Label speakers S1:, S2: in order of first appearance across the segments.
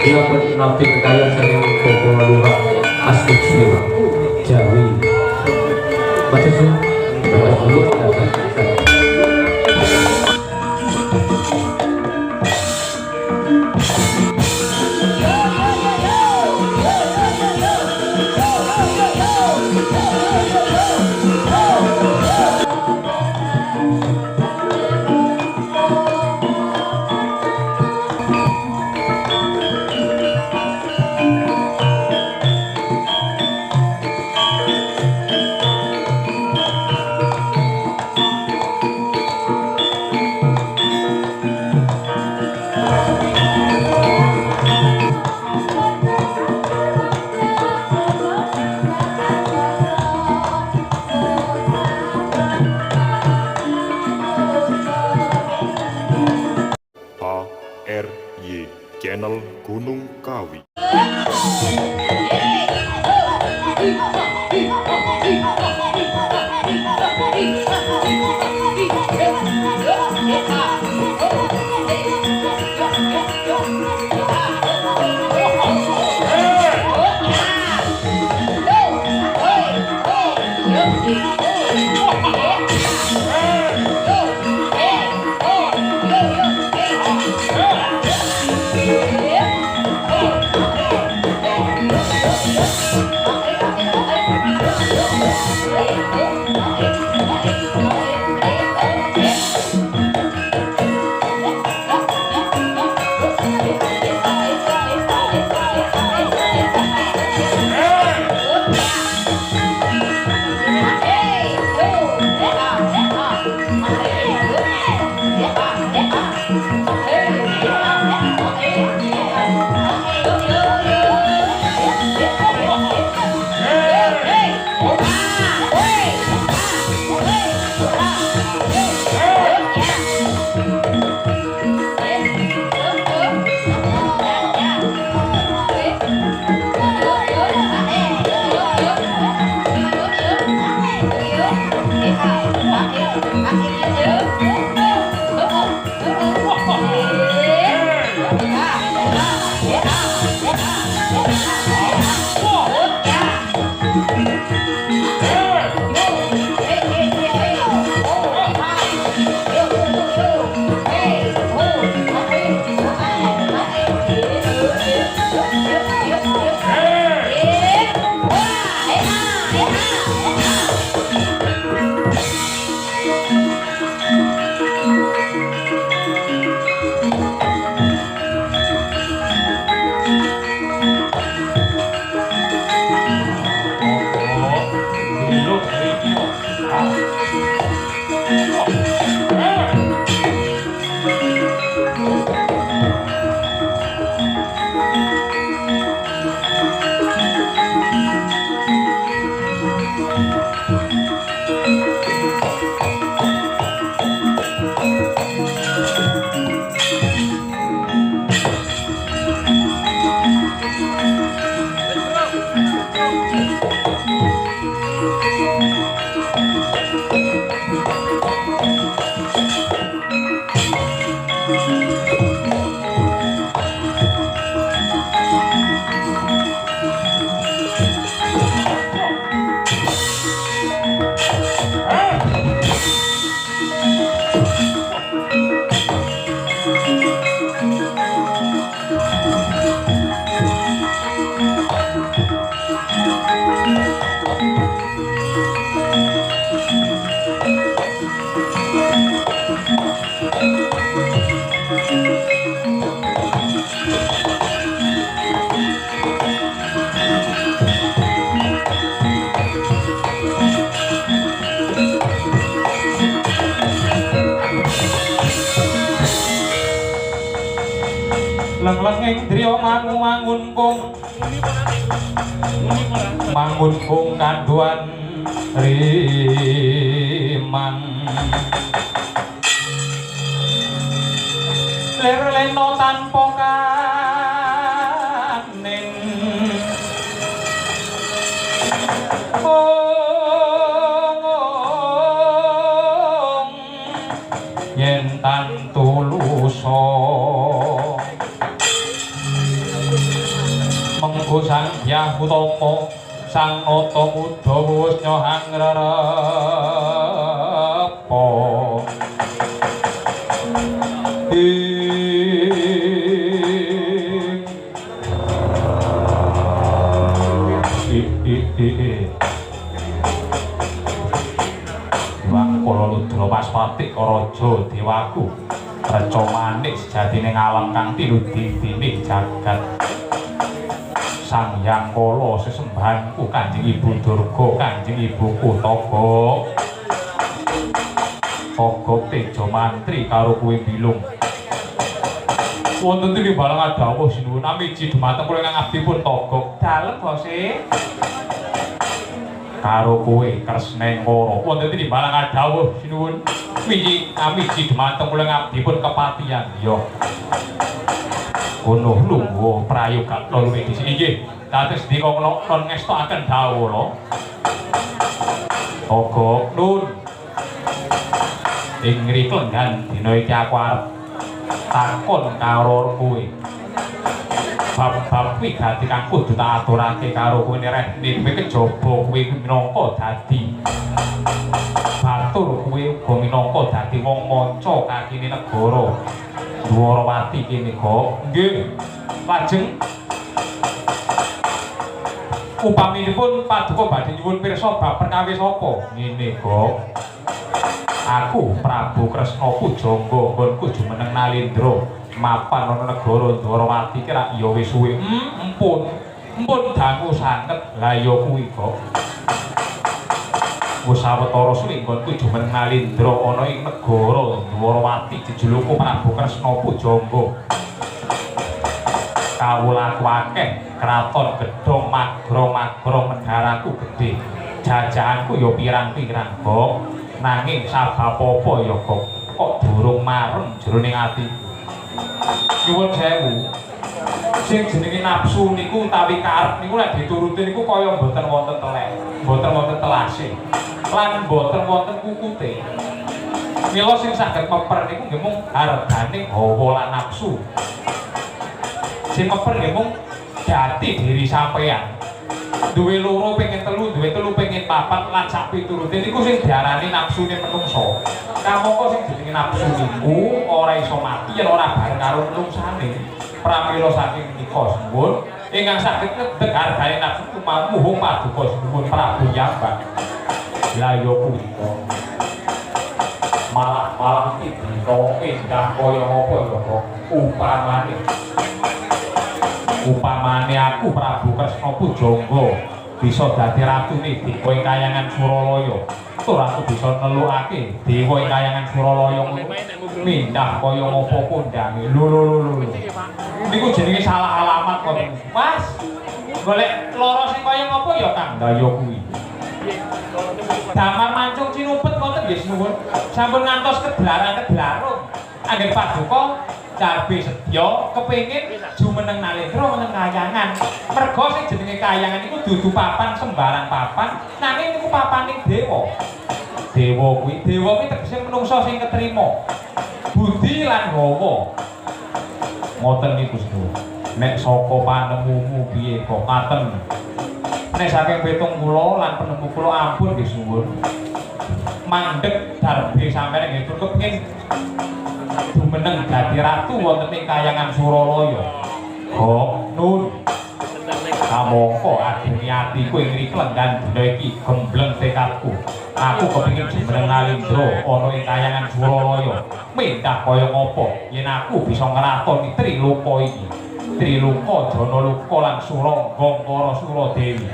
S1: Ia nabi kekayaan saking Boko Lurah Asli Jiwa Jawi Maksudnya
S2: ARY Channel Gunung Kawi.
S3: Leng-lenging driya mangun kung kanduan rimang lir leno tanpa kaning yen tan tulusa Sang Hyang Utama Sang Nata Udawa wis nyohang rerepa Wang Kala Ludra Paspati Karaja Dewaku reca manik sejatine ngalam kang tinuding-ding jagat Sang Hyang Kala sesembahanku Kanjeng Ibu Durga Kanjeng Ibuku Togo Tejo Mantri karo kuwi bilung wonten ing balang dawuh sinuwun amiji dumateng kula ingkang abdipun Togo dalem bose karo kowe Kresnengkara wonten ing balang dawuh sinuwun wingi amiji dumateng kula ngabdipun kepatihan ya kono lungguh prayoga luwih dhisik inggih dados dika kula non ngestokaken dawuh lho Togo nun ing ngriklengan dina iki aku arep takon karo kowe bab-bab kuwi dadi kang kudu tak aturake karo kowe nek kowe kejaba kowe minangka dadi batur kowe uga minangka dadi wong manca kakine negara Dwarawati kene kok nggih lajeng upaminipun paduka badhe nyuwun pirsa bab perkawis apa ngene kok aku Prabu Kresna Pujangga nggonku jumeneng Nalendra mapan ana negara Dwarawati ki rak ya wis suwe empun dangu sanget la ya kuwi kok wis sawetara suwe nggonku jumeneng Nalendra ana ing negara Dwarawati jejuluku Prabu Kresna Pujangga kawulaku akeh kraton gedhong magro negaraku gedhe jajahanku ya pirang-pirang kok nanging sabab-apa ya kok durung marem jroning ati nyuwun sewu sing jenenge nafsu niku utawi karep niku lek dituruti niku kaya mboten wonten telek mboten wonten telase lan mboten wonten kukute mila sing saged meper niku nggih mung hargane hawa lan nafsu sing meper nggih mung jati diri sampeyan duwe loro pengen telu, duwe telu pengen papat lan sak piturute niku sing diarani nafsune menungso. Kamangka sing jenenge nafsu niku ora iso mati yen ora bareng karo menungsane. Pramila saking menika suwun ingkang saged ngedeg hargane nafsu muhung paduka suwun Prabu Yambak. Lah ya punika. Malah iki dina endah kaya apa ya kok upamane aku Prabu Kresna Pujangga bisa dadi ratune dewa ing kayangan Suralaya ora aku bisa nelukake dewa ing kayangan Suralaya mindah kaya ngapa kondange lho niku jenenge salah alamat kok Mas golek loro sing kaya ngapa ya Kang Daya kuwi damar mancung cinupet ngoten nggih nuwun sampun ngantos kedlarang-kedlarung anggen paduka cabe sedya kepengin jumeneng Nalendra meneng kayangan merga sing jenenge kayangan iku dudu papan sembarang papan nanging niku papaning dewa kuwi tegese menungsa sing ketrima budi lan hawa ngoten niku nek saka panemumu piye kok katen nek saking petung kula lan penemu kula ampun nggih suwun mandeg darbe sampeyan nggih kepengin jumeneng dadi ratu wonten ing kayangan Suralaya. Kok nun. Kamangka adeni atiku ing riklengan dina iki gembleng tekadku. Aku kepengin jumeneng Nalendra ana ing kayangan Suralaya. Mendah kaya ngapa yen aku bisa ngratoni Triloka iki. Triloka Janaluka lan Surangga para Suradewi.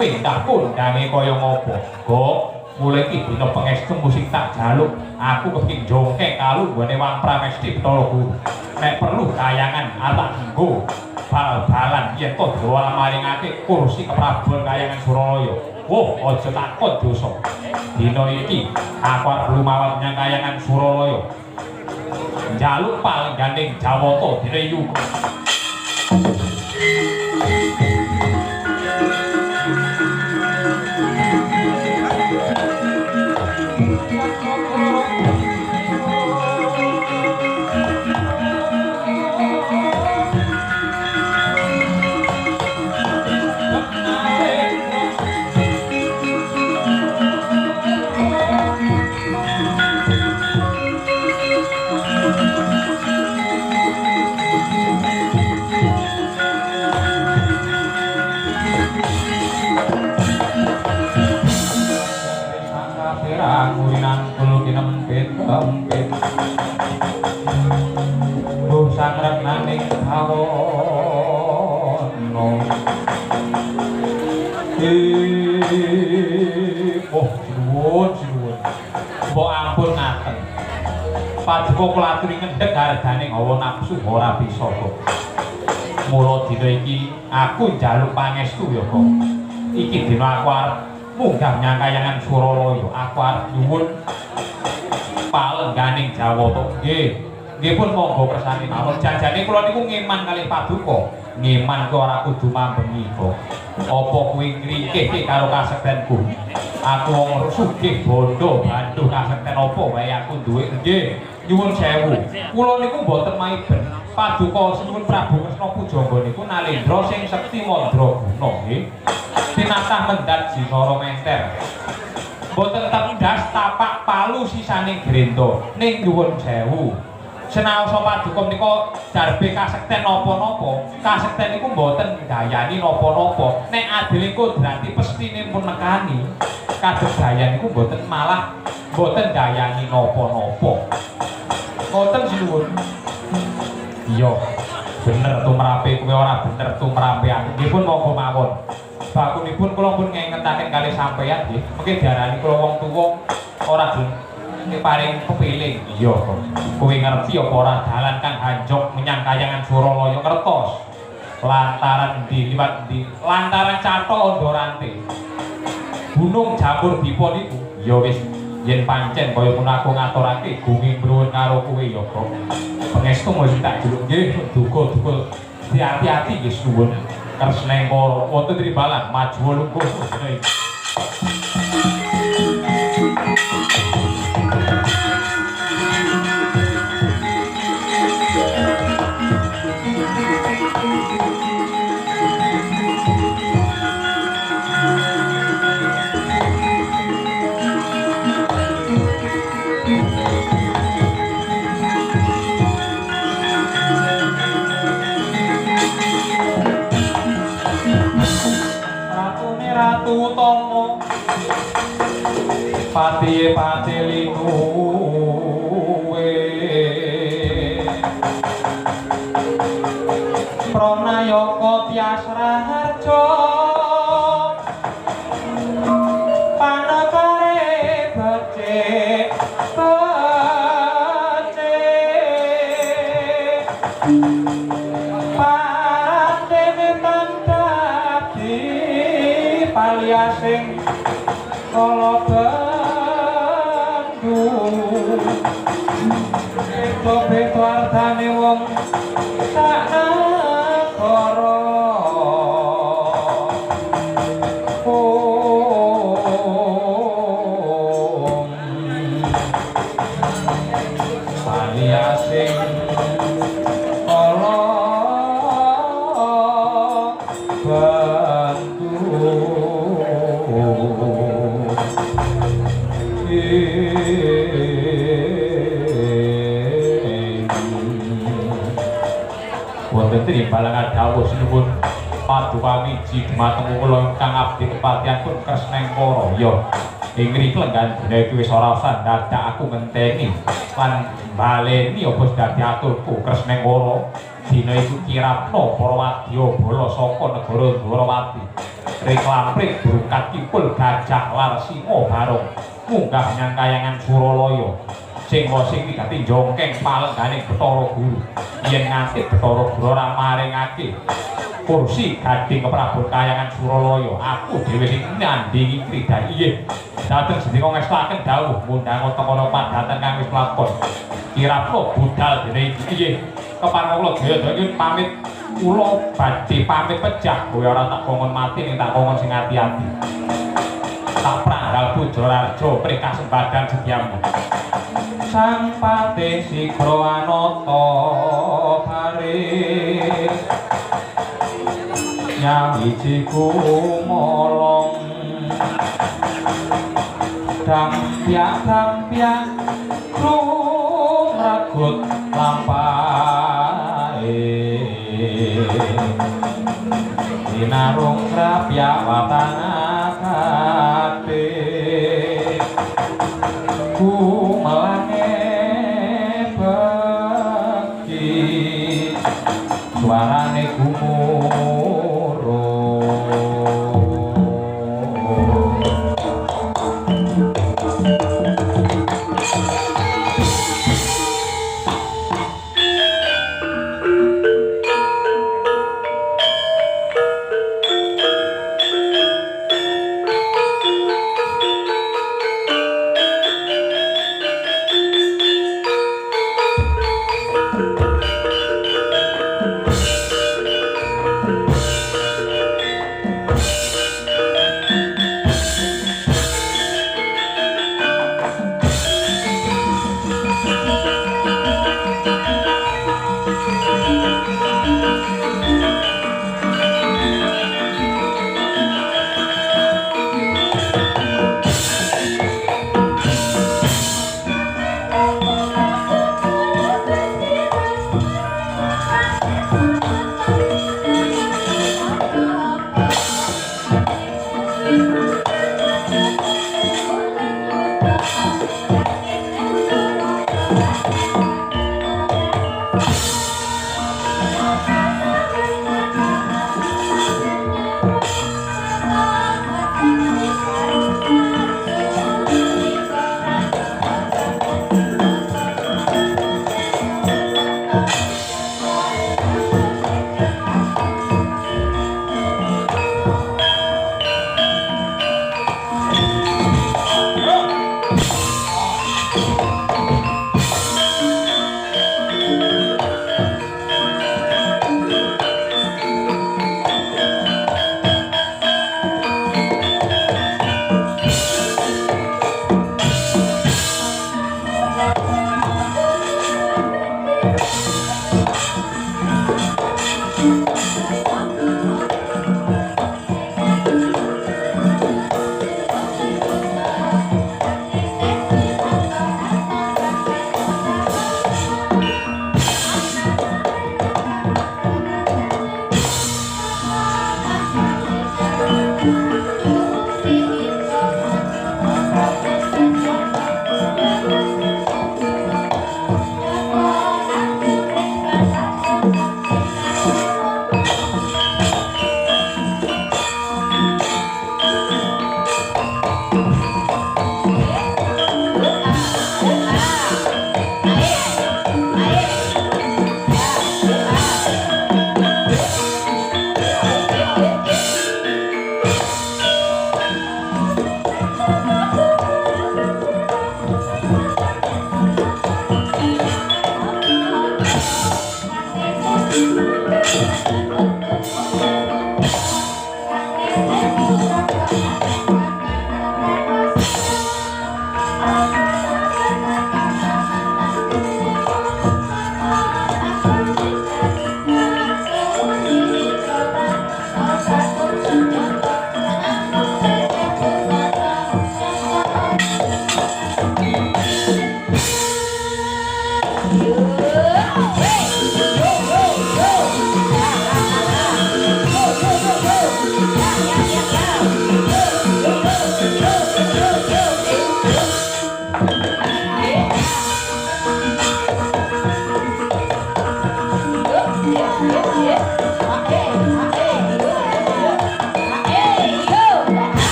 S3: Mendah kondange kaya ngapa. Kok mulai iki dina pangestu musik tak jaluk aku kepengin jongkek kalunggane Wang Pramesti Bathara Guru nek perlu kayangan atak nggo bal-balan yen to dewa maringake kursi keprabuan kayangan Suralaya aja takon dosa dina iki aku arep lumawat menyang kayangan Suralaya njaluk palengganding Jawata dina yuga terang urinan kulu kinempit kempit duh sangrek naning hawono oh sinuwun mbok ampun ngaten paduka kula aturi ngendhek hargane hawa nafsu ora bisa kok mula dina iki aku njaluk pangestu ya kok iki dina aku arep munggah menyang Kahyangan Suralaya aku arep nyuwun palengganing Jawata nggih pun monggo kersane mawon janjane kula niku ngeman kalih paduka ngeman kok ora kudu mambengi kok apa kuwi ngrikih karo kasektenku aku wong sugih bondo bandu kasekten apa wae aku duwe nggih nyuwun sewu kula niku mboten maiben paduka sinuwun Prabu Kresna Pujangga niku nalendra sing sekti mandraguna nggih tinatah mendat jinara menter mboten tendas tapak palu sisaning grenta ning nyuwun sewu senaosa paduka menika darbe kasekten napa-napa kasekten niku mboten gayani napa-napa nek adile kodrati pestine pun nekani kados gaya niku mboten malah mboten gayani napa-napa mboten sinuwun iya bener tumrape kowe ora bener tumrape aku nggih pun monggo mawon bakunipun kula pun ngengetaken kalih sampeyan nggih mengke diarani kula wong tuwa ora gelem paring kepiling iya kok kowe ngerti apa ora dalan kang hanjok menyang Kahyangan Suralaya ngertos lantaran liwat ndi lantaran Catha Andorante Gunung Jambur Dipa niku ya wis yen pancen kaya pun aku ngaturake gunging mruwun karo kowe ya kok pangestu mesti tak jeluk nggih duga-duga hati-hati nggih suwun Kresnengkara wonten Trimbalan maju lungguh Ratu Tomo Patihe patiluwe Pranayaka Tyas Raharja Panakare becik paliasing kala Bandung beda-beda ardane wong sak negara paliasing kala wonten Trimbalan dawuh sinuwun paduka miji dhumateng kula ingkang abdi kepatihanipun Kresnengkara ya ing mriki lenggan dina iki wis ora usah dadak aku ngenteni lan baleni apa dadi aturku Kresnengkara dina iku kirapna para wadya bala saka negara Dwarawati reklamrik brukat kipul gajah lar singa barong munggah menyang Kahyangan Suralaya sing wigati jongkeng palengganing Bathara Guru yen nganti Bathara Guru ora maringake kursi gading keprabot Kahyangan Suralaya aku dhewe sing nyandingi kridha iye dateng sedika ngestaken dawuh mundhang teka padatan kang wis lakon kirapna budal dene iki iye kepareng kula Jayadaya pamit kula badhe pamit pejah kowe ora tak kongkon mati ning tak kongkon sing ati-ati tak pranggal Bujaraja prikasembadan sedyamu sang patih sigra anata baris nyawiji kumolong dampyak ragut lampahe dinarung rapya watanakate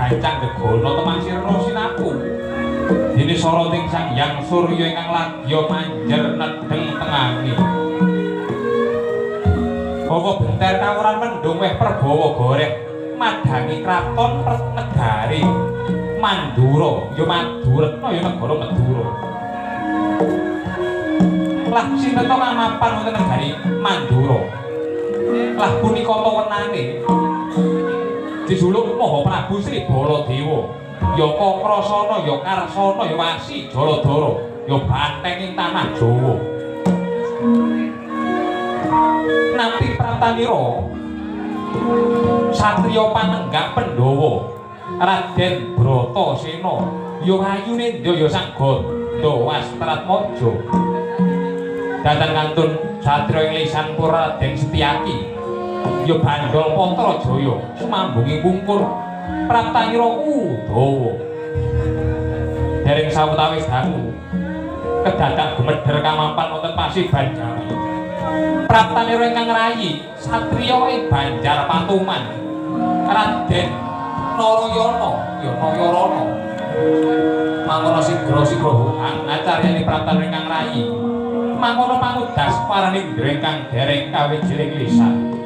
S3: gancang gegono temang sirna sinapu dene soroting sang hyang surya ingkang lagya manjer nedeng tengangi bawa benter kawuran mendung weh perbawa goreh madangi kraton negari Mandura ya Maduretna ya negara Madura lah sineta kang mapan wonten negari Mandura lah punika wenane dijuluk Maha Prabu Sri Baladewa ya Kakrasana ya Karsana ya Wasi Jaladara ya banteng ing tanah Jawa nampi Pratanira satriya panenggak Pandhawa Raden Bratasena ya ayune ya sang Ganda Wastratmaja dhateng kantun satriya ing lisan para Raden Setyaki ya Bandol Pantrajaya sumambungi wungkul Pratanira Udawa dereng sawetawis dangu kedadak gumedher kamapan wonten Pasiban Jawi Pratanira ingkang rayi satriya ing Banjar Patuman Raden Narayana ya Nayarana mangkono sigra-sigra acaryane Pratanira ingkang rayi mangkono pangudas Paranindra ingkang dereng kawijining lisan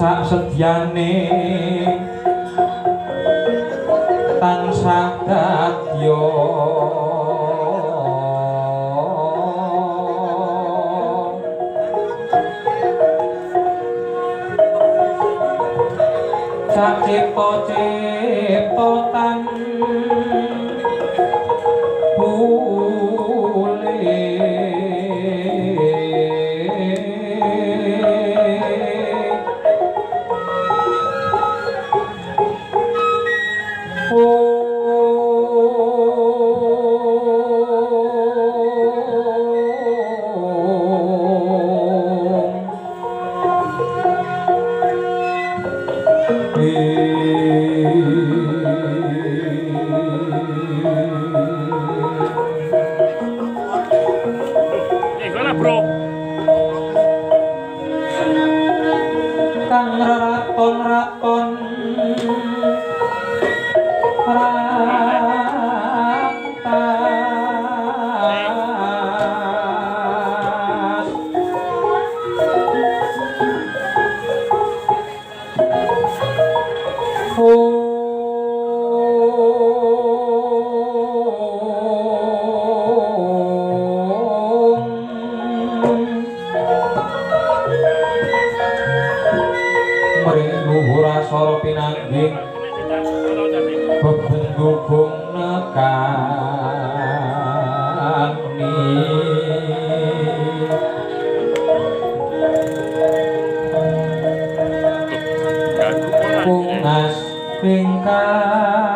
S3: sak sedyane tansah dadya sak cipta-cipta
S4: Bro.
S3: Kang raton-raton rantas Soro pinanggih bebenggubung nekani pungas pingkan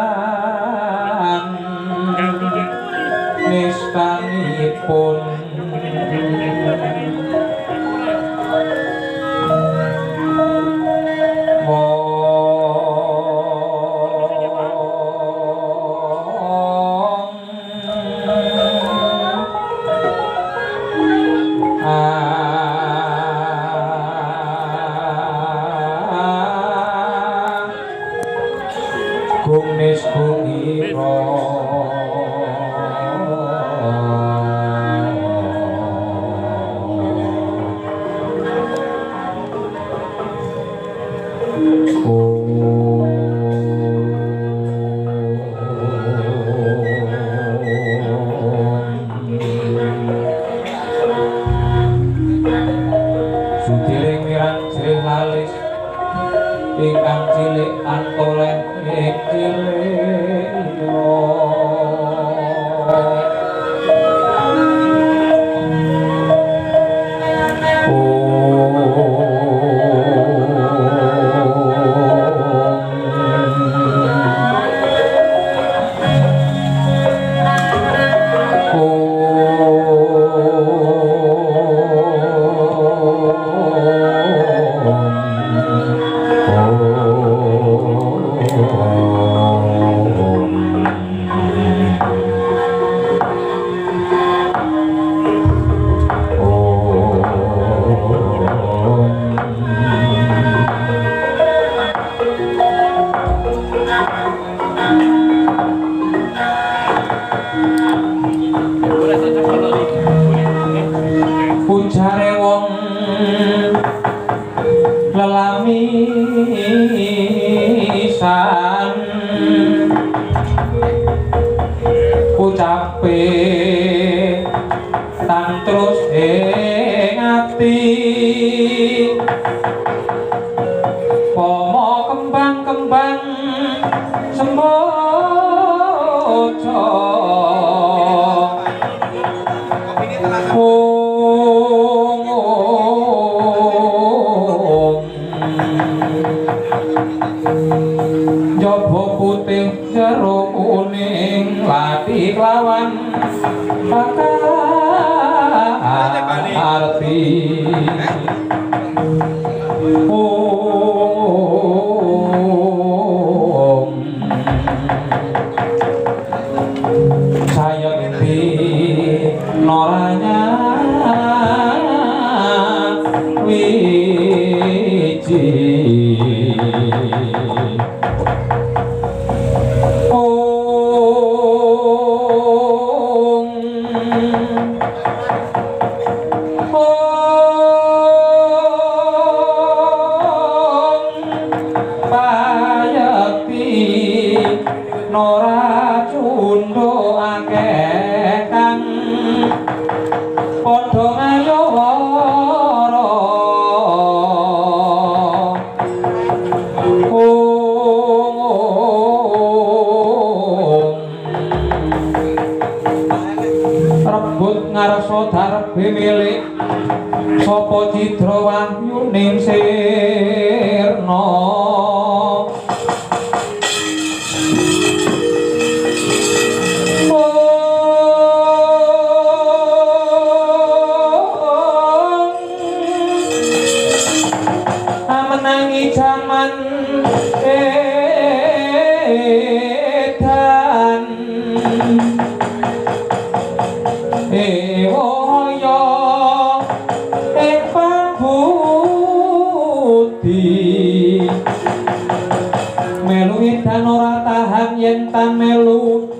S3: nistanipun Gungnis gungiro Sudiring mirang sirih lalis ingkang cilik antoleh Puncare wong lelamisan ucape tan terus ing ati pomo kembang-kembang sembojo Jobo putih jeruk kuning lati lawan pakarti sayekti noranya wiji Nora cundo akeh kang padha ngayawara rebut ngarsa darbe milik sapa Cidra Wahyuning sirna
S1: jaman edan ewoyo ing pambudi melu edan ora tahan yen tan melu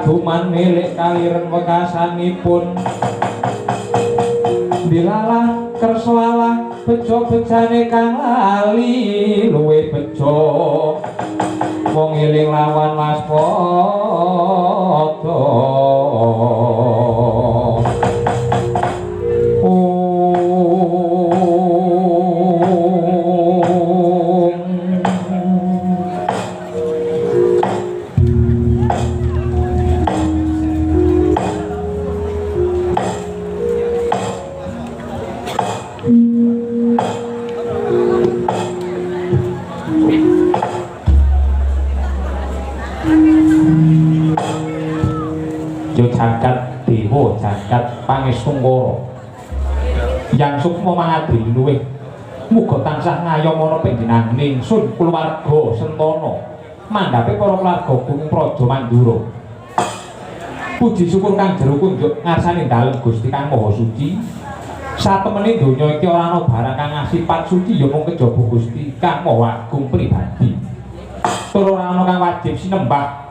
S1: kaduman milik kaliren wekasanipun dilalah kersoalah bejo bejane kang lali luwe bejo wong eling lawan waspada jagat dewa jagat pangestunggara yang sukma mangadil luwih muga tansah ngayomana panjenengan ningsun kulawarga Sentana mandhape para kulawarga Gunung Praja Mandura puji syukur kang jero kunjuk ngarsane dalem Gusti Kang Maha Suci satemene donya iki ora ana barang kang asipat suci ya mung kejaba Gusti Kang Maha Agung pribadi tur ora ana kang wajib sinembah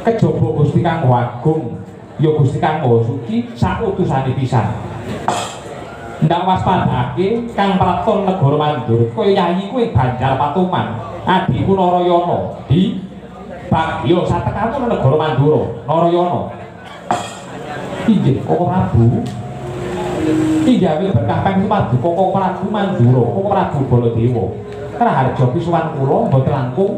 S1: kejaba Gusti Kang Maha Agung ya Gusti Kang Maha Suci sak utusane pisan ndak waspadake Kang Praton Negara Mandura kaya yayi kuwi Banjar Patuman adiku Narayana di bagya satekamu Negara Mandura Narayana inggih Koko Prabu inggih berkah ping sepadu Koko Prabu Mandura Koko Prabu Baladewa Raharja pisuwan kula mboten langkung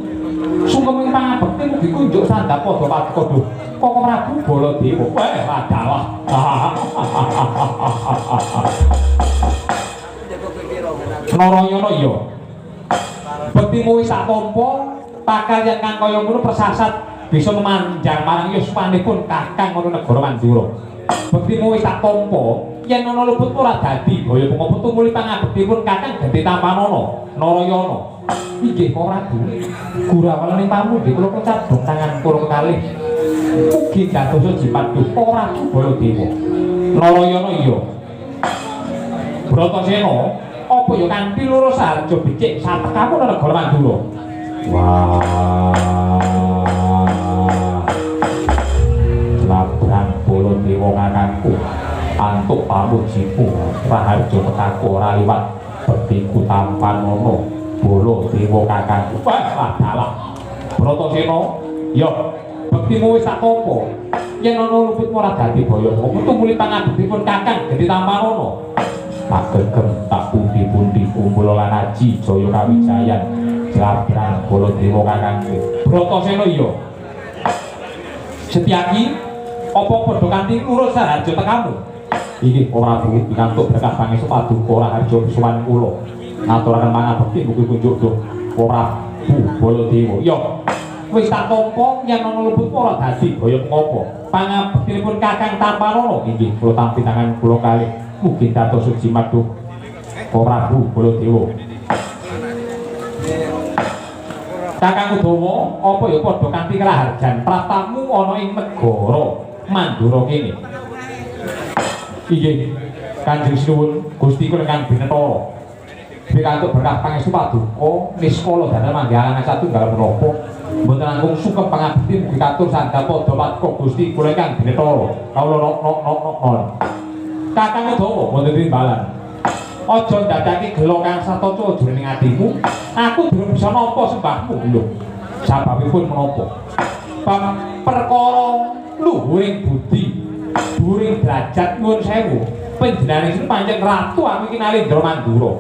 S1: sungkem ing pangabekti mugi kunjuk sandhap padha paduka Koko Prabu Baladewa adalah Narayana iya bektimu wis sak tampa pakaryan kang kaya ngono persasat bisa memanjang marang yuswanipun Kakang ngono Negara Mandura bektimu wis sak tampa yen ana luput ora dadi kaya pengapa tumuli pangabektipun Kakang Genti Tampanana Narayana inggih Koko Prabu gurawane pamundhi kula kecadhong tangan kula kekalih ugi dadosa jipaduh Koko Prabu Baladewa Narayana iya Bratasena apa ya kanthi lurus harja becik satekamu Negara Mandura wah labrang Baladewa kakangku antuk pamujimu Raharja Petaka ora liwat bektiku Tampanana Baladewa kakangku wah dalah Bratasena ya bektimu wis sak tampa yen ana luput ora dadi baya apa tumuli pangabektipun Kakang Genti Tampanana tak gegem tak pundi-pundi kumpul lan aji jaya kawijayan labrang Baladewa kakangku Bratasena iya Setyaki apa padha kanthi urus Raharja tekamu iki ora duwit pikantuk berkah pangestu paduka Raharja pisuwan kula aturaken pangabekti mugi kunjuk duh Koko Prabu Baladewa ya wis tak tampa yen ana luput ora dadi kaya ngopo pangabektinipun Kakang Tampanana inggih kula tampi tangan kula kalih mugi dados jimaduh Koko Prabu Baladewa Kakang Udawa apa ya padha kanthi kalaharjan pratamu ana ing negara Mandura kene inggih Kanjeng Sinuwun Gusti kula kang binetara pikantuk berkah pangestu paduka niskala dhateng manggihaken satunggal menapa mboten langkung sugeng pangabekti mugi katur sandhap padha paduka Gusti kula kang binetara kawula nok Kakang Udawa mboten timbalan aja ndadake gelo kang sataca jroning atimu aku durung bisa nampa sembahmu lho sababipun menapa perkara luhuring budi dhuwuring derajat nyuwun sewu panjenenganipun pancen ratu amiki Nalendra Mandura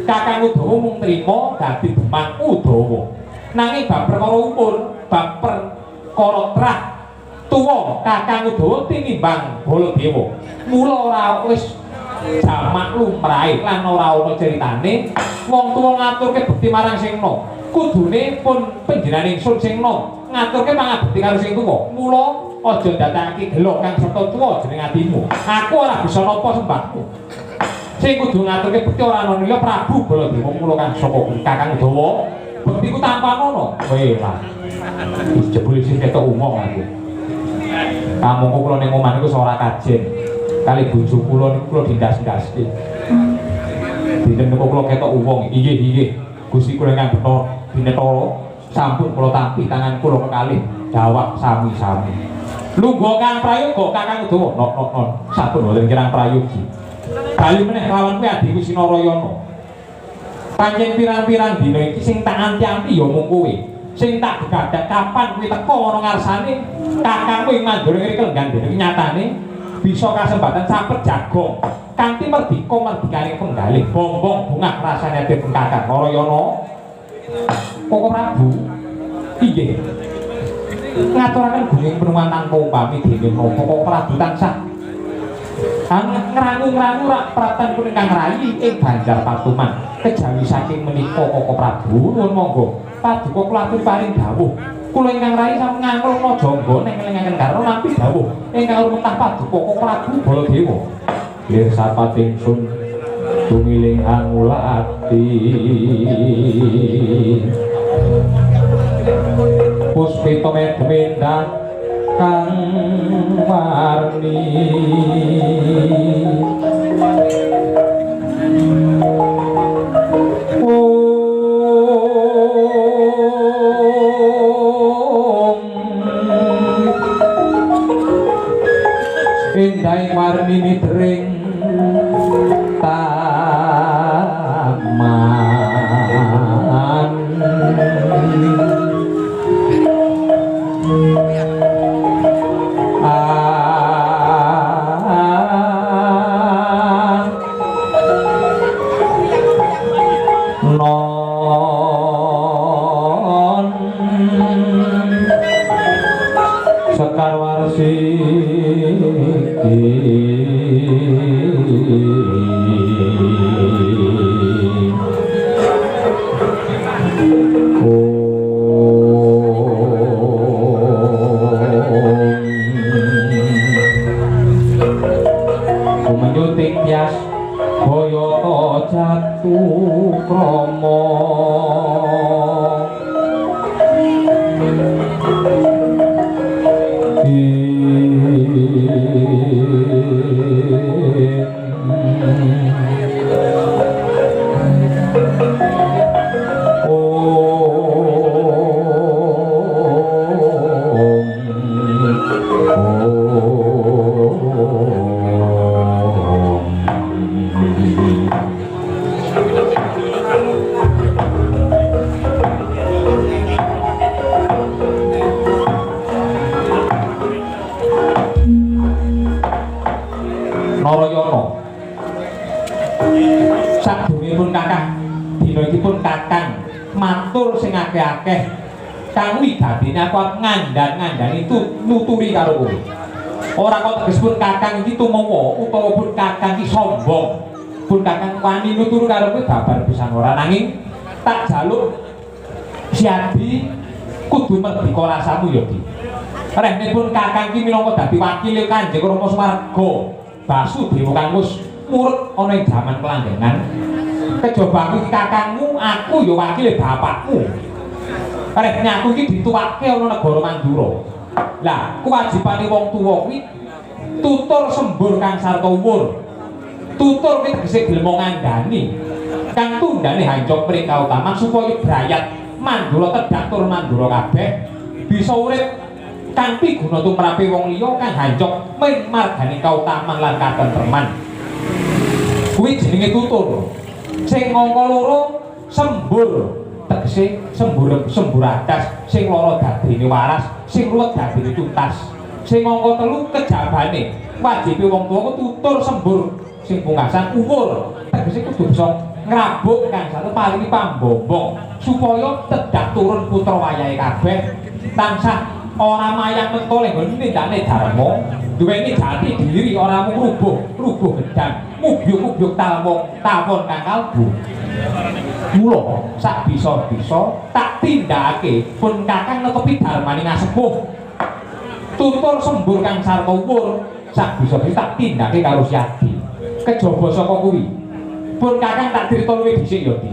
S1: Kakang Udawa mung trima dadi Demang Udawa nanging bab perkara umur bab perkara trah tuwa Kakang Udawa tinimbang Baladewa mula ora wis jamak lumrahe lan ora ana critane wong tuwa ngaturke bekti marang sing nom kudune pun panjenengan ingsun sing nom ngaturke pangabekti karo sing tuwa. Mula aja ndatakake gelo kang serta tuwa jeneng atimu. Aku ora bisa napa sembahmu. Sing kudu ngaturke bekti ora ana liya Prabu Baladewa mula kang saka Kakang Udawa. Bektiku tanpa ngono. Kowe lah. Wis jebul sing ketok umum aku. Kamangka kula ning omah niku ora kajen. Kali bojo kula niku kula dindas-ndaske. Dinten niku kula ketok wong, inggih. Gusti kula ingkang beto binetara sampun kula tampi tangan kula kekalih dawak sami-sami. Lungguh Kang Prayoga Kakang Udawa, non sampun wonten kirang prayogi. Bali meneh lawan kuwi adhiku Sinarayana. Pancen pirang-pirang dina iki sing tak anti-anti ya mung kowe. Sing tak gegadak kapan kuwi teko ana ngarsane kakangmu ing Mandura ngrikel gandene nyatane bisa kasempatan sapet jagong kanthi merdika merdikane penggalih bombong bungah rasane ati Kakang Narayana. Koko Prabu inggih ngaturaken gunging penuhan tanpa upami dening napa Koko Prabu tansah ngrangu-ngrangu rak pratan pun ingkang rayi ing Banjar Patuman kejawi saking menika Koko Prabu nuwun monggo paduka kula aturi paring dawuh kula ingkang rayi sampun ngangkulna jangga ning ngelingaken karo nampi dawuh ingkang rumetah paduka Koko Prabu Baladewa nggih sapating sun tumiling angulati puspita medmendan kang warni indai warni mitring taman non sekar warsiki menyuting tias boyoto jatuh kromo Narayana sadurungipun Kakang dina iki pun Kakang matur sing akeh-akeh kang wigatine aku ngandhan-ngandhani nuturi karo kowe ora kok tegesipun Kakang iki tumawa utawa pun Kakang iki sombong pun Kakang wani nutur karo kowe babar pisan ora nanging tak jaluk siadi kudu merdika rasamu ya Di rene pun Kakang iki minangka dadi wakile Kanjeng Rama Swarga Basudewa kang wis murut ana ing jaman kelanggengan kejaba aku kakangmu aku ya wakile bapakmu rene aku iki dituwake ana negara Mandura lah kewajibane wong tuwa kuwi tutur sembur kang sarta umur tutur kuwi tegese gelem ngandani kang tundane hancok mrika utaman supaya brayat Mandura tedhak tur Mandura kabeh bisa urip kanthi guna tumrape wong liya kang hancok men margane kautaman lan katentreman kuwi jenenge tutur sing angka loro sembur tegese sembur adas sing lara dadine waras sing ruwet dadine tuntas sing angka telu kejabane wajibe wong tuwa tutur sembur sing pungkasan umur tegese kudu bisa ngrabuk kang satu paling pambombong supaya tedhak turun putra wayahe kabeh tansah ora mayang mentole nindakne dharma duweni jati diri ora mung rubuh gedang mubyuk-mubyuk tawon kang kalbu Mula sak bisa-bisa tak tindakake pun kakang netepi darmani ngasepuh. Tutur sembur kang sarta umur sak bisa-bisa tak tindake karo Siadi. Kejaba saka kuwi pun kakang tak crita luwih dhisik ya Di.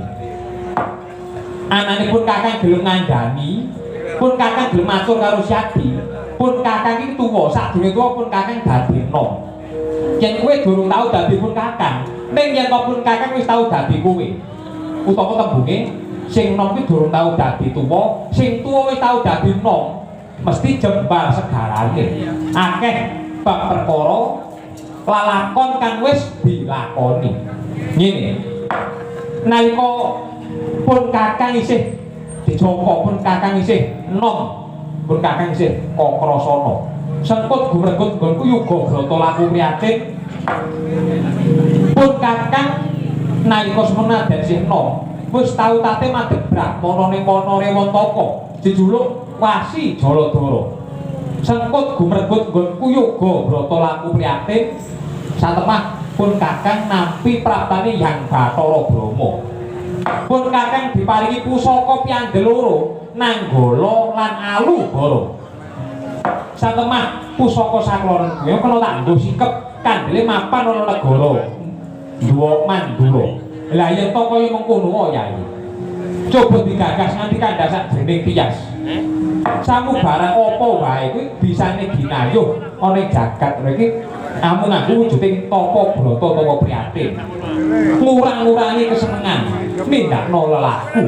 S1: Anane pun kakang gelem ngandani, pun kakang gelem matur karo Siadi. Pun kakang iki tuwa, sadurunge tuwa pun kakang dadi enom. Yen kowe durung tau dadi pun kakang, ning yen pun kakang wis tau dadi kowe. Utawa tembunge sing enom kuwi durung tau dadi tuwa, sing tuwa wis tau dadi enom, mesti jembar segarane. Akeh bab perkara lalakon kang wis dilakoni. Ngene. Nalika pun kakang isih dijoko, pun kakang isih enom, pun kakang isih Kakrasana. Sengkut gumregut nggonku yuga brata laku priyatin. Pun kakang nalika semana dan isih enom, wis tau tate madhep Brahmana ning wana Rewantaka, dijuluk Wasi Jaladara. Sengkut gumregut nggonku yuga brata laku priyatin. Satemah pun kakang nampi praptane Hyang Bathara Brahma. Pun kakang diparingi pusaka piandeloro Nanggala lan Alubara. Satemah pusaka sakloron kuwi kena tak nggo sikep kandele mapan ana negara Duwa Mandura. Lah yen to kaya mengkono wae Yai. Coba digagas nganti kandhas sakjroning tias. Samubarang apa wae kuwi bisane ginayuh ana jagat iki amun aku wujuding tapa brata tapa priyatin. Ngurang-ngurangi kesenengan, nindakno lelaku.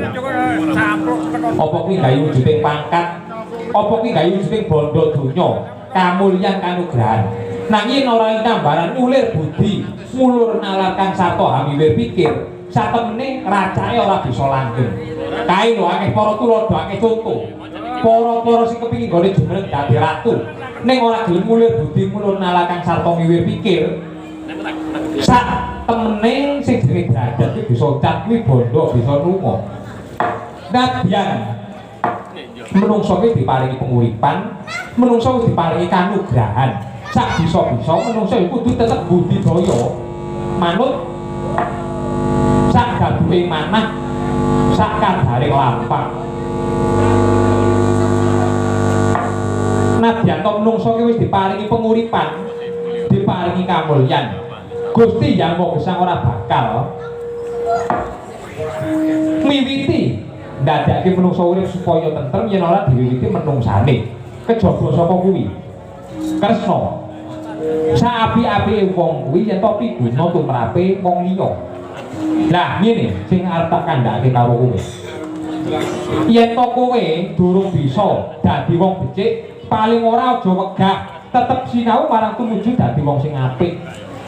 S1: Apa kuwi gawe wujuding pangkat, apa kuwi gawe wujuding bondo donya, kamulyan kanugrahan. Nanging ora ing tambaran ulir budi, mulur nalar kang sarta hamiwir pikir, satemene racake ora bisa langgeng. Kae lho akeh para tuladha akeh conto. Para-para sing kepengin gone jumeneng dadi ratu, ning ora gelem mulir budi mulur nalar kang sarta miwir pikir. Sak temene sing jenenge derajat iki bisa cat kuwi bondo bisa lunga. Nadyan menungso iki diparingi penguripan, menungso wis diparingi kanugrahan. Sak bisa-bisa menungso iku kudu tetep budidaya manut sak gaduhe manah, sak kadare lampah. Nadyan to menungso iki wis diparingi penguripan, diparingi kamulyan. Gusti Hyang Maha Gesang ora bakal miwiti ndadekake menungso urip supaya tentrem yen ora diwiwiti menungsane. Kejaba saka kuwi Kresna saapi-apike wong kuwi yen to piguna tumrape wong liya. Lah ngene sing arep tak kandhake karo kowe. Yen to kowe durung bisa dadi wong becik, paling ora aja wegah, tetep sinau marang tumuju dadi wong sing apik.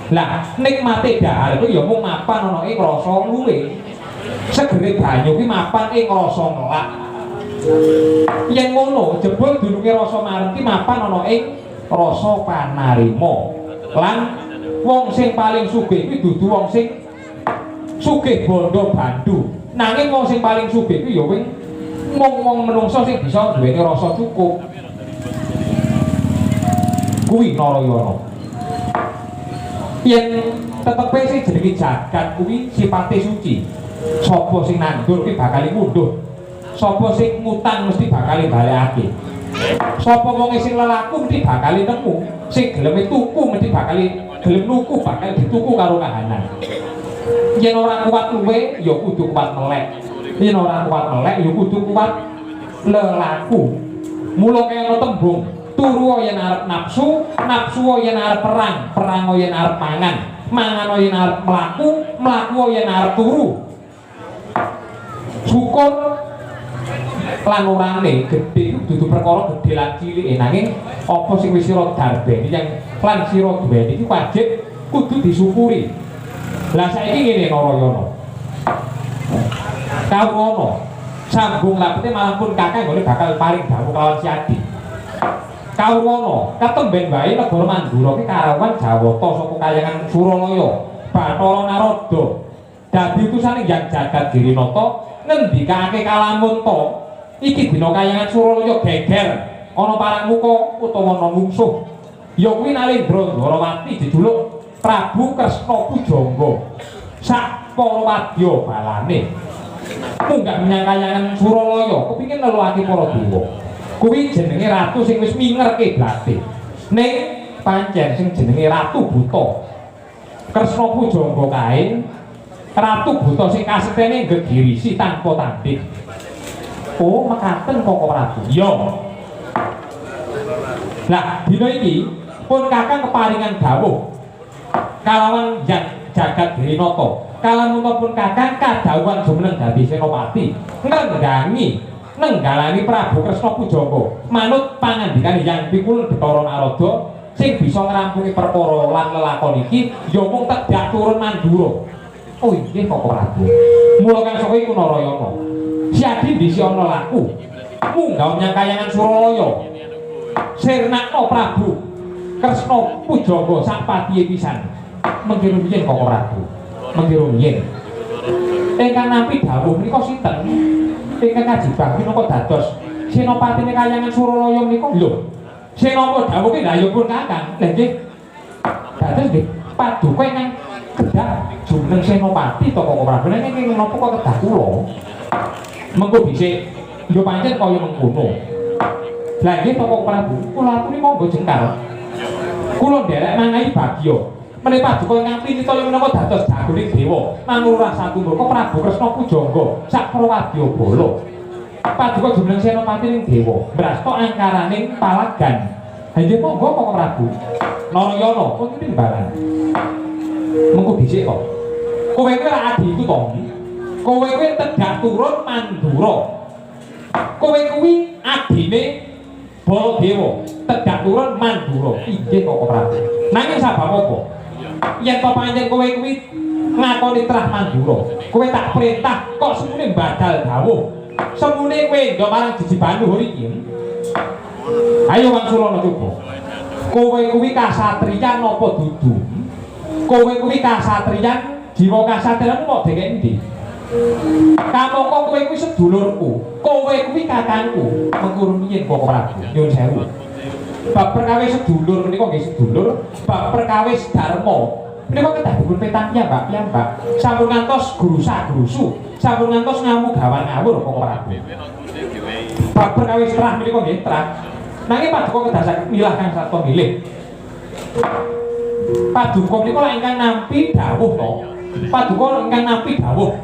S1: Lah nikmate dahar kuwi ya mung mapan ana ing rasa luwe. Segere banyu kuwi mapan ing rasa ngelak. Yen ngono jebul dununge rasa marem ki mapan ana ing rasa panarima. Lan wong sing paling sugih kuwi dudu wong sing sugih bondo bandu. Nanging wong sing paling sugih kuwi ya wong menungso sing bisa duweni rasa cukup. Kuwi Narayana. Yen tetepe sing jenenge jagat kuwi sipate suci. Sapa sing nandur kuwi bakal munduh. Sapa sing ngutang mesti bakal balekake. Sapa wong sing lelaku mesti bakal nemu. Sing gelem tuku mesti bakal gelem nuku, bakal dituku karo kahanan. Yen ora kuat luwe ya kudu kuat melek. Yen ora kuat melek ya kudu kuat lelaku. Mula kaya tembung turu yen arep nafsu, nafsu yen arep perang, perang yen arep mangan, mangan yen arep mlaku, mlaku yen arep turu. Syukur lan urane gedhe dudu perkara gedhe lan cilike, nanging apa sing wis sira darbeni yang lan sira duweni iki wajib kudu disyukuri. Lah saiki ngene Narayana. Kawula sambung lapete malah pun kakang ngene bakal paring dawuh kalawan Siadi. Kawula katemben wae negara Mandura ki karawan Jawata saka kayangan Suralaya, Bathara Narada. Dadi utusane Hyang Jagat Girinata ngendikake kalamun to iki dina kayangan Suralaya geger ana parang muka utawa ana mungsuh. Ya kuwi Nalendra Dwarawati dijuluk Prabu Kresna Pujangga. Sak para wadya balane. Munggah menyang kayangan Suralaya kepingin neluake para dewa. Kuwi jenenge ratu sing wis mingerke blate. Ning pancen sing jenenge Ratu Buta. Kresna Pujangga kae Ratu Buta sing kasektene gegirisi tanpa tanding. Oh, mekaten kok Prabu. Iya. Lah, dina iki pun Kakang keparingan dawuh kalawan jagat Drinata. Kalamun pun Kakang kadhawuhan jumeneng dadi senopati, nenggalani Prabu Kresna Pujangga manut pangandikane Hyang Pikul Bathara Narada sing bisa ngrampungi perkara lan lelakon iki ya mung tegak turun Mandura. Oh inggih kok Prabu. Mula kang saka iku Narayana. Siadi disi ana laku. Munggah menyang kayangan Suralaya. Sirnakna Prabu Kresna Pujangga sak patihe pisan. Mengki rumiyin kok Prabu. Mengki rumiyin. Ingkang nampi dawuh menika sinten? Ingkang kajibah menika dados senopatine kayangan Suralaya menika lho. Senapa dawuhe lha ya pun Kakang. Lha nggih. Dados nggih paduka ingkang kedah jumeneng senopati to kok Prabu. Nek ingkang napa kok kedah kula. Mengko dhisik lho pancen kaya mengkono. Lah nggih to kok Prabu. Kula aturi monggo jengkal. Kula nderek mangahi bagya. Menawi paduka ingkang pinitaya menawa dados jagoning dewa, manurah satumur kok Prabu Kresna Pujangga sak prawadyabala. Paduka jumeneng senopati ning dewa, brasta angkaraning palagan. Ha nggih monggo kok Prabu. Narayana pun timbalan. Mengko dhisik kok. Kowe kuwi ora adiku to. Kowe kuwi tegak turun Mandura. Kowe kuwi adine Baladewa, tegak turun Mandura. Inggih kok Prabu. Nanging sabab apa? Yen to pancen kowe kuwi ngakoni trah Mandura, kowe tak perintah kok semune badal dawuh. Semune kowe ndok marang Jiji Banduh iki. Ayo Wangsulana coba. Kowe kuwi kasatriyan napa dudu? Kowe kuwi kasatriyan, jiwa kasatriyanmu kok dhewe endi? Kamangka kowe kuwi sedulurku, kowe kuwi kakangku. Mengko rumiyin kok Prabu. Nyuwun sewu. Bab perkawis sedulur menika nggih sedulur, bab perkawis dharma menika kedah dipun petang piyambak. Sampun ngantos grusa-grusu, sampun ngantos ngamu-gawan ngawur kok Prabu. Bab perkawis trah menika nggih trah. Nanging paduka kedah saged milah kang sarta milih. Paduka menika lak ingkang nampi dawuh to. Paduka ingkang nampi dawuh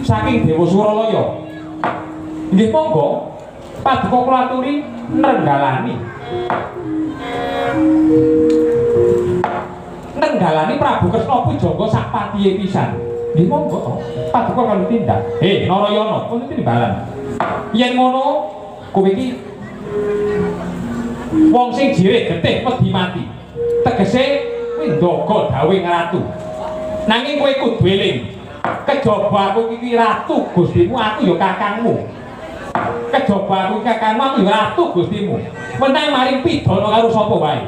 S1: saking Dewa Suralaya. Nggih monggo paduka kula aturi nenggalani Prabu Kresna Pujangga sak patihe pisan. Nggih monggo to. Paduka kalau tindak. Narayana, pun timbalan. Yen ngono kowe iki wong sing jirik getih wedi mati. Tegese kuwi ndaga dawuhing ratu. Nanging kowe kudu eling. Kejaba aku iki ratu Gustimu, aku ya kakangmu. Kejaba aku kakangmu, aku ya ratu Gustimu. Menang maring pidana karo sapa wae.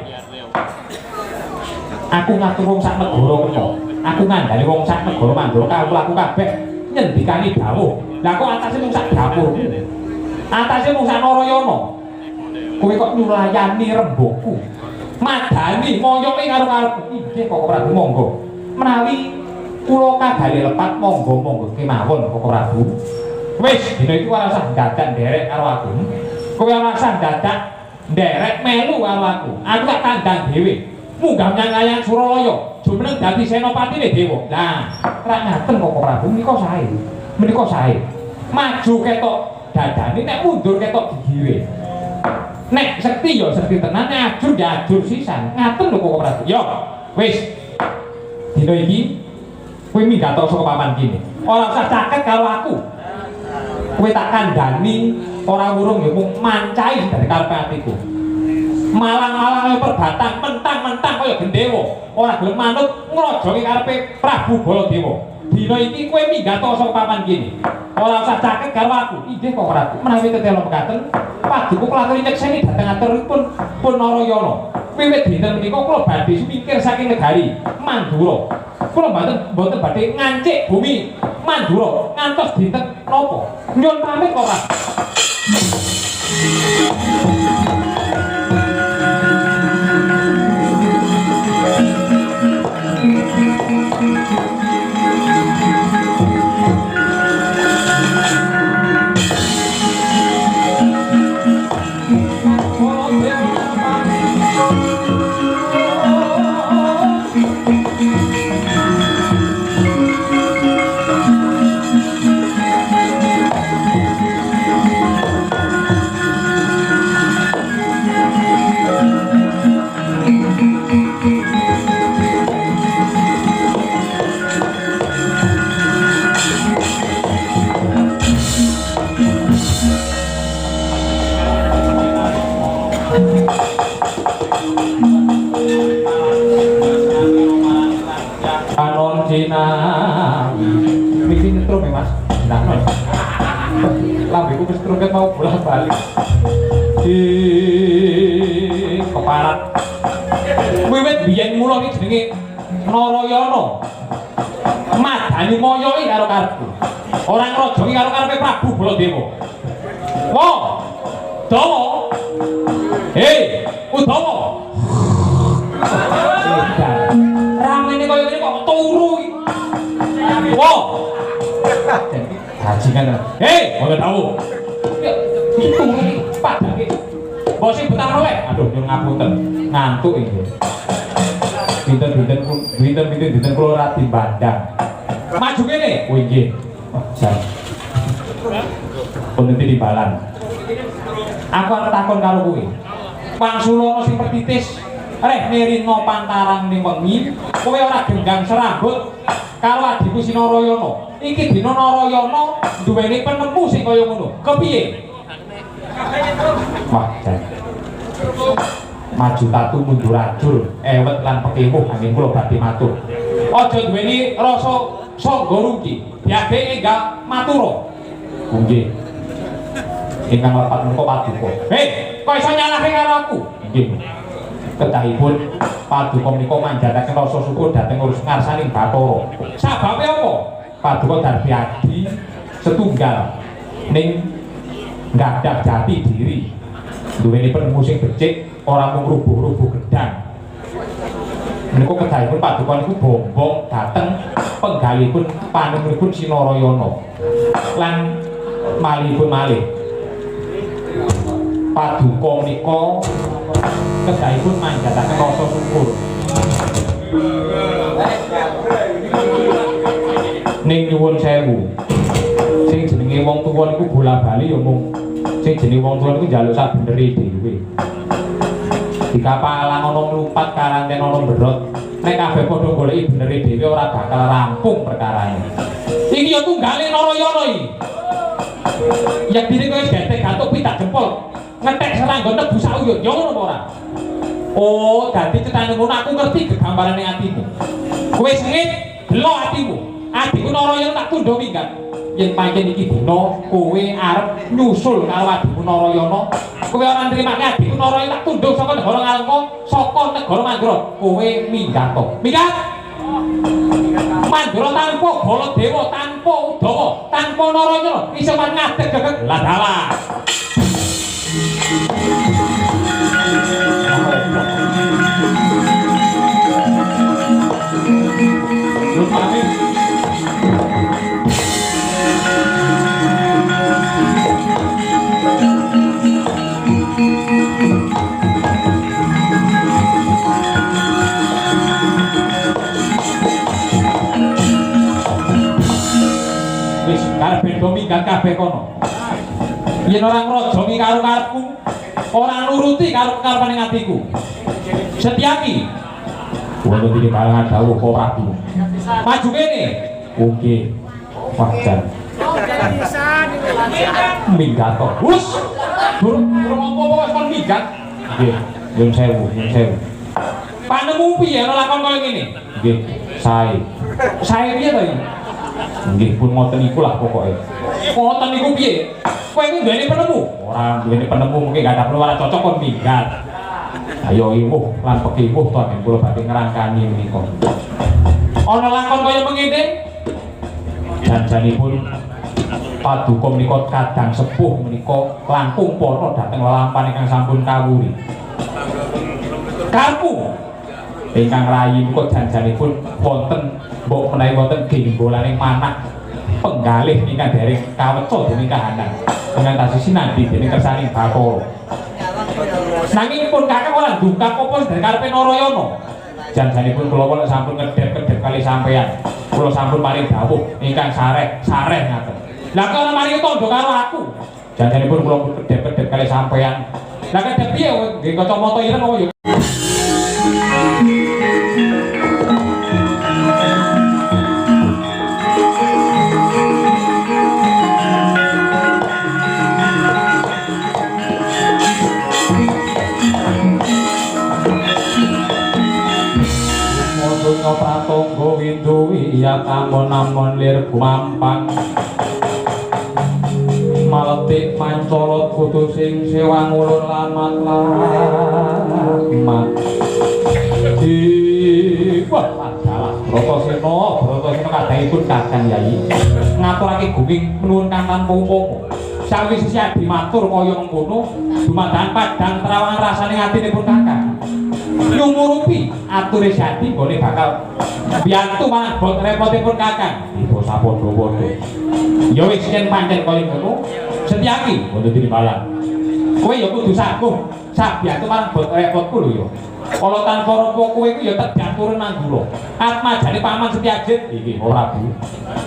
S1: Aku ngatur wong sak negara kena. Aku ngandani wong sak negara Mandura kawulaku kabeh nyendikani dawuh. Lah kok atase mung sak dapurmu. Atase mung sak Narayana. Kowe kok nyulayani rembugku. Madani moyoke karo karepku. Inggih kok Prabu monggo. Menawi kula kadhale lepat monggo kemawon kok Prabu. Wis dina iki ora usah dadak nderek karo aku. Kowe ora usah dadak nderek melu karo aku. Aku tak kandhang dhewe. Munggah menyang kayangan Suralaya, jumeneng dadi senopatine dewa. Lah, ora ngaten kok Prabu menika sae. Menika sae. Maju ketok dadane, nek mundur ketok digiwe. Nek sekti ya sekti tenan, nek ajur ya ajur sisan. Ngaten lho kok Prabu. Yo, wis. Dina iki kowe minggato saka papan kene. Ora usah caket karo aku. Kowe tak kandhani ora wurung ya mung mancai dari karepe atiku. Malang-malang perbatang mentang-mentang kaya gendewa. Ora gelem manut ngrojoki karepe Prabu Baladewa. Dina iki kowe minggato saka papan kene. Ora usah caket karo aku. Inggih kok Prabu. Menawi tetelo mekaten, paduka kula aturi nyekseni dhateng aturipun pun Narayana. Wiwit dinten menika kula badhe sumingkir saking negari Mandura. Kula mboten badhe ngancik bumi Mandura ngantos dinten napa. Nyuwun pamit kok, Pak. Anon Cina misi nyetrum ya mas nah no lambiku kesetruket mau bolak balik di keparat wiwit biyen mula iki jenenge Narayana madani moyo iki karo karepku ora ngrojo iki karo karepe Prabu Baladewa wo Dawa hei Udawa ramene kaya ngene kok turu iki wo bajingan hei ora tahu itu padake bos sing betah wae aduh nyuwun ngapunten ngantuk iki dinten kula ora dimbandang maju kene oh nggih jan peneliti di balan aku arep takon karo kowe Pangsulana sing pertitis reh nirina pantarang ning wengi kowe ora genggang serambut karo adikku Sinarayana iki dina Narayana duweni penemu sing kaya ngono kepiye wah jan maju tatu mundur ajur ewet lan pekemuh angin kula badhe matur aja duweni rasa sangga rugi diadeke enggak matura nggih ingkang lepat menika paduka hei kok iso nyalahke karo aku nggih kedahipun paduka menika manjataken rasa syukur dhateng urus ngarsaning Bathara sababe apa paduka darbi adi setunggal ning nggadah jati diri duweni penemu sing becik ora mung rubuh-rubuh gedang menika kedahipun paduka niku bombong dhateng penggalipun panemipun Sinarayana lan malihipun malih paduka menika kedahipun manjataken rasa syukur ning nyuwun sewu sing jenenge wong tuwa niku bola-bali ya mung sing jenenge wong tuwa niku njaluk sabendere dhewe dikapalang ana mlumpat karanten ana berot nek kabeh padha goleki benere dhewe ora bakal rampung perkarane iki ya tunggale Narayana iki yak dene kowe getek gatuk pitak jempol ngetek serangga nebu sauyut ya ngono apa ora oh dadi cetane ngono aku ngerti gegambarane atimu kowe sengit gelo atimu adikku Narayana tak tundha minggat yen pancen iki dina kowe arep nyusul karo adikku Narayana kowe ora nrimake adikku Narayana tak tundha saka negara Ngalengka saka negara Mandura kowe minggat to minggat Mandura tanpa Baladewa tanpa Udawa tanpa Narayana iso ngadeg gegeg ladalah wis karepe do minggat kabeh kono yen ora ngrojomi karo karepku ora nuruti karo karepane atiku Setyaki wonten iki kalangan dawuh kok Prabu maju kene oke wajar minggat kok wus durung apa-apa wis kon minggat nggih nyun sewu panemu piye ana lakon kaya ngene nggih sae piye to iki nggih pun ngoten iku lah pokoke ngoten niku piye kowe iki duweni penemu ora duweni penemu mungkin gak ada perlu ora cocok kon minggat ayo imuh lan pekimuh to nek kula badhe ngrangkani menika ana lakon kaya mengene janjanipun paduka menika kadang sepuh menika langkung para dhateng lelampahan ingkang sampun kawuri karpu ingkang rayi menika janjanipun wonten mbok menawi wonten genggolaning manah penggalih ingkang dereng kaweca dening kahanan pengantas sinandi dening kersaning Bathara nanging pun kakek ora ndungkap apa dari karepe Narayana janjanipun kula sampun ngedhep-kedhep kali sampean kula sampun paring dawuh ingkang sareh ngaten lah kok ora mari tandha karo aku janjanipun kula kedhep-kedhep kali sampean lah kedhep piye nggih kacamata ireng apa ya ya tamon-namon lir gumampang maletik mancolot putu sing sewang ulun lamat lamat wah adalah Bratasena kadangipun Kakang Yayi ngaturake gunging nuwun kantan pungpung sawise siadi matur kaya mengkono dumadaan padang trawangan rasane atinipun Kakang nyumurupi ature siadi boleh bakal biyantu malah bot repotipun Kakang ibu sapodo-podo ya wis yen pancen kaya ngono Setyaki untuk dirimbalan kowe ya kudu saguh sabiyantu malah bot repotku lho ya kalau tanpa ropo kowe iku ya tegak turun nang gula atmajane paman Setyajit iki ora Bu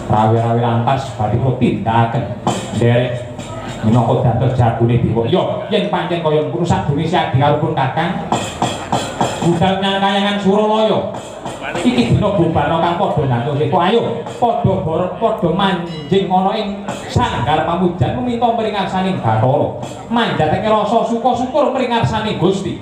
S1: rawi-rawi lantas badhe kula tindakaken derek minangka dados jagune dewa ya yen pancen kaya ngono sadurunge siadi karo pun Kakang budal nyang kayangan Suralaya iki dina bubarno kang padha nyantuke kok ayo padha manjing ana ing sanggar pamujan minta mringarsaning Bathara manjatake rasa syukur mringarsaning Gusti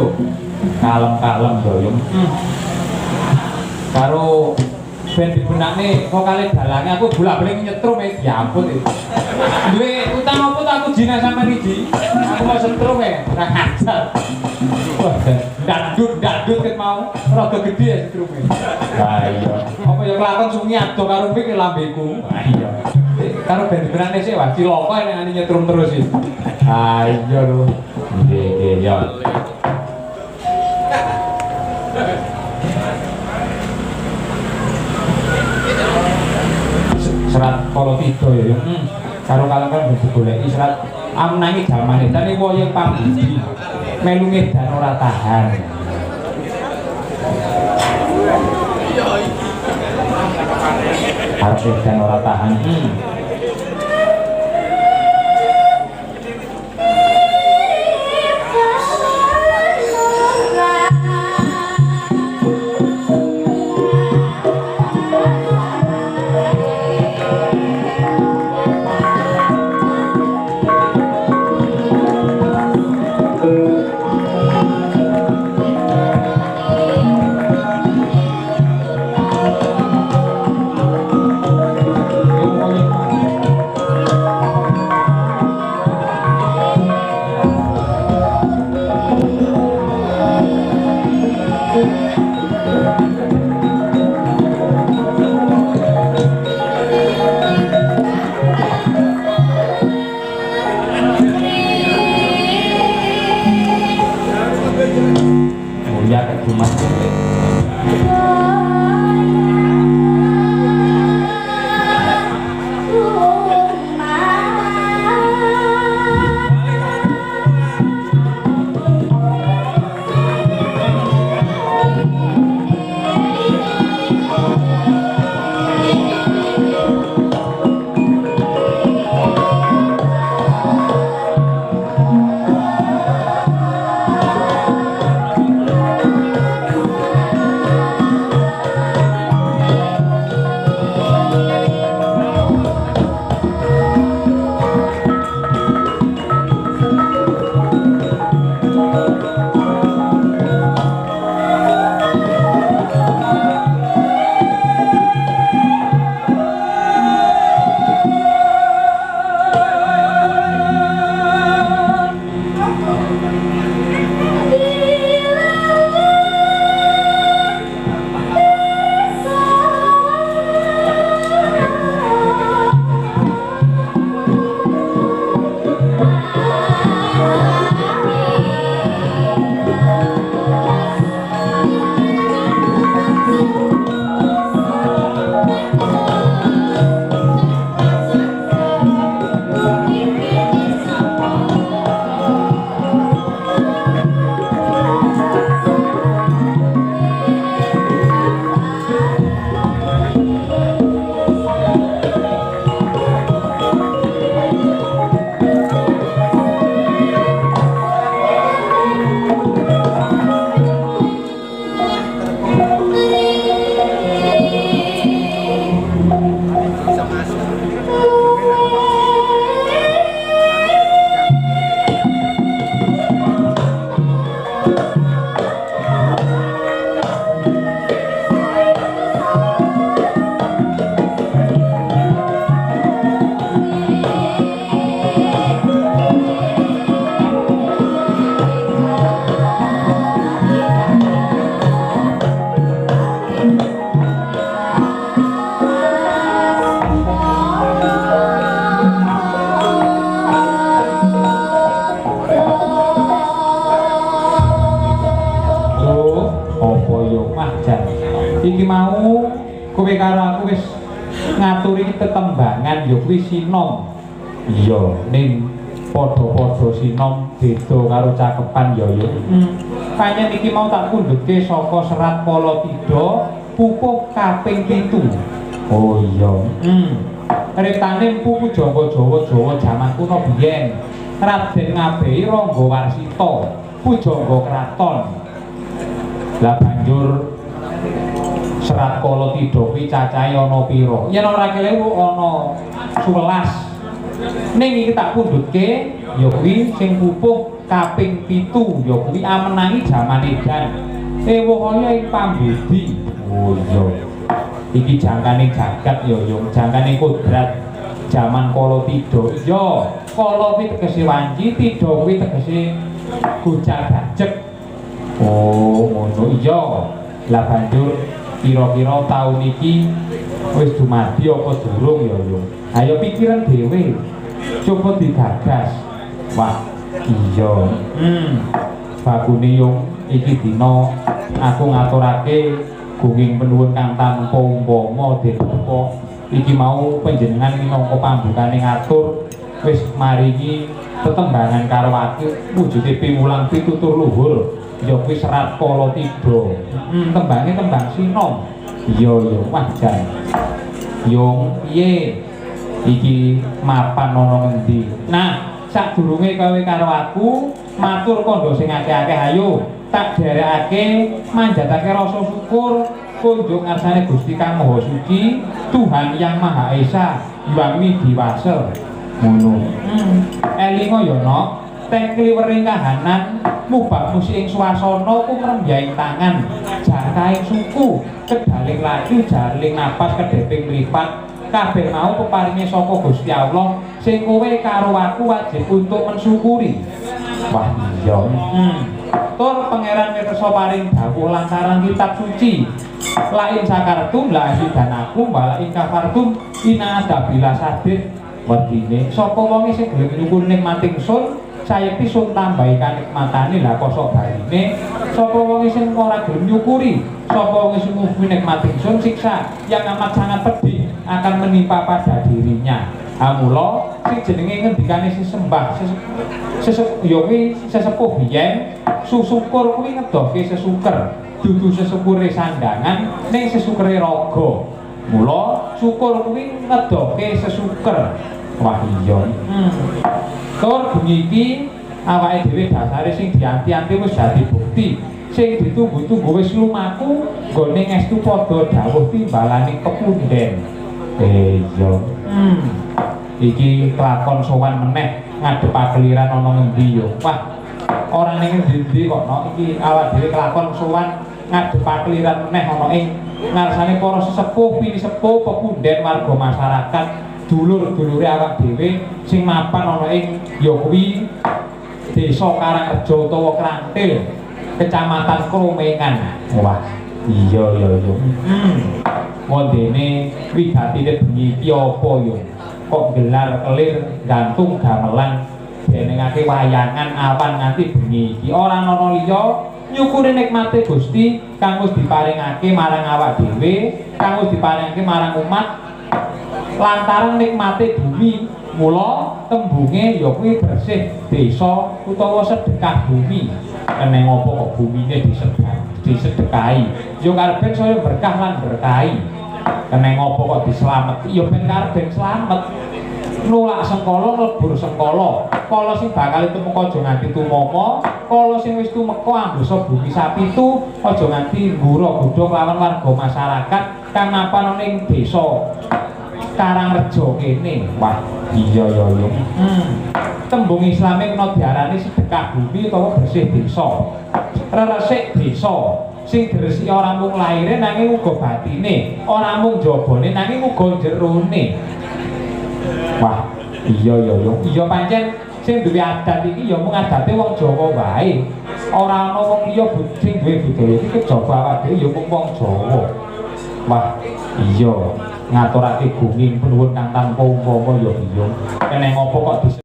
S1: lho. Kalem-kalem doyong. Karo ben dibenakne vokale dalange aku bolak-balik nyetrum ya ampun iki. Duwe utang apa tak aku jina sama iki? Aku mau setrum ora ngajar. Wah, dandut ket mau rada gedhe ya setrume. Lah iya. Apa ya kelakon sungi ado karo pik lambeku. Lah iya. Karo ben dibenakne sik wah cilaka nek nyetrum terus iki. Ah iya lho. Nggih ya. Serat kalau tido ya karo kalangan bisa goleki serat amnangi jamane tani wayang pambudi melu ngedan ora tahan harus ngedan ora tahan iki mau kowe karo aku wis ngaturi tetembangan ya kuwi sinom. Iya, ning padha-padha sinom beda karo cakepan ya ya. Panjen iki mau tak pundhutke saka Serat Kalatidha pupuh kaping 7. Oh iya. Retane pupuh Jawa jaman kuno biyen. Raden Ngabehi Ranggawarsita, pujangga kraton. Lah banjur Serat Kalatidha kuwi cacahe ana pira? Yen ora kelewu ana 11. Ning iki tak pundhutke ya kuwi sing pupuh kaping 7 ya kuwi amenangi jaman edan wohaya ing pambudi. Oh iya iki jangkane jagat ya yung jangkane kodrat jaman kala tido iya kala kuwi tegese wanci tido kuwi tegese gocal gajek. Oh ngono iya lah banjur kira-kira taun iki wis dumadi apa durung ya yung ayo pikiran dhewe coba digagas. Wah iya bagune yung iki dina aku ngaturake gunging penuwun kang tanpa umpama depa iki mau panjenengan minangka pambukane ngatur wis maringi tetembangan karo aku wujude piwulang pitutur luhur ya kuwi Serat Kala Tidha. Tembange tembang sinom. Iya ya wajan. Yung piye iki mapan ana ngendi? Nah, sadurunge kowe karo aku matur kandha sing akeh-akeh ayo tak derekake manjatake rasa syukur kunjuk ngarsane Gusti Kang Maha Suci Tuhan Yang Maha Esa Hyang Diwasa. Ngono. Elinga ya nok teng kliwering kahanan mubak musik ing swasana ku mrembyaing tangan jakaing suku kedaling laju jaring napas kedeping mripat kabeh mau peparinge saka Gusti Allah sing kowe karo aku wajib untuk mensyukuri. Wah iya tur pangeran mirsa paring dawuh lantaran kitab suci lain sakartum la hidanakum wala ing kafartum ina adabila sadid wedine sapa wong sing gelem nyukur nikmating sun sayekti sun tambahi kanikmatane lah kosok barine sapa wong sing ora gelem nyukuri sapa wong sing nikmating sun siksa yang amat sangat pedih akan menimpa pada dirinya. Mula sing jenenge ngendikane sesembah sesepuh biyen susukur kuwi ngedohke sesuker dudu sesukure sandangan ning sesukure raga. Mula syukur kuwi ngedohke sesuker. Wah iya. Tur bengi iki awake dhewe dasare sing dianti-anti wis dadi bukti sing ditunggu-tunggu wis lumaku nggone ngestu padha dawuh timbalane kepunden. Iya. Iki kelakon sowan meneh ngadep keliran ana ngendi yo. Wah, ora ning endi kok no iki awak dhewe kelakon sowan ngadep keliran meneh ana ing ngarsane para sesepuh pini sepuh pepunden warga masyarakat dulur-dulure awak dhewe sing mapan ana ing ya kuwi Desa Karangrejo utawa Krantil, Kecamatan Kromengan. Wah, iya iya iya. Wondene wigatine bengi iki apa yo? Kok gelar kelir gantung gamelan denengake wayangan awan nganti bengi iki ora ana liya nyukuri nikmate Gusti kang wis diparingake marang awak dhewe, kang wis diparingake marang umat lantaran nikmate bumi. Mula tembunge ya kuwi bersih desa utawa sedekah bumi. Keneng apa kok bumine disedekahi? Ya karepen saya berkah lan berkahi. Keneng apa kok dislameti? Ya ben karepen slamet. Nulak sengkala lebur sengkala. Kala sing bakal tumeka aja nganti tumama, kala sing wis tumeka ambrasa bumi sapitu aja nganti nggura godhong lawan warga masyarakat kang mapan ning desa Karangrejo kene. Wah, iya ya ya. Tembung Islame kena diarani sedekah bumi utawa bersih desa. Reresik desa sing gresiki ora mung laire nanging uga batine, ora mung jabane nanging uga jerone. Wah, iya ya ya. Iya pancen sing duwe adat iki ya mung adate wong Jawa wae. Ora ana wong liya sing duwe budaya iki kejaba awake dhewe ya mung wong Jawa. Wah, iya. Ngaturake gunging penuwun kang tanpa umpama ya iya. Keneng apa kok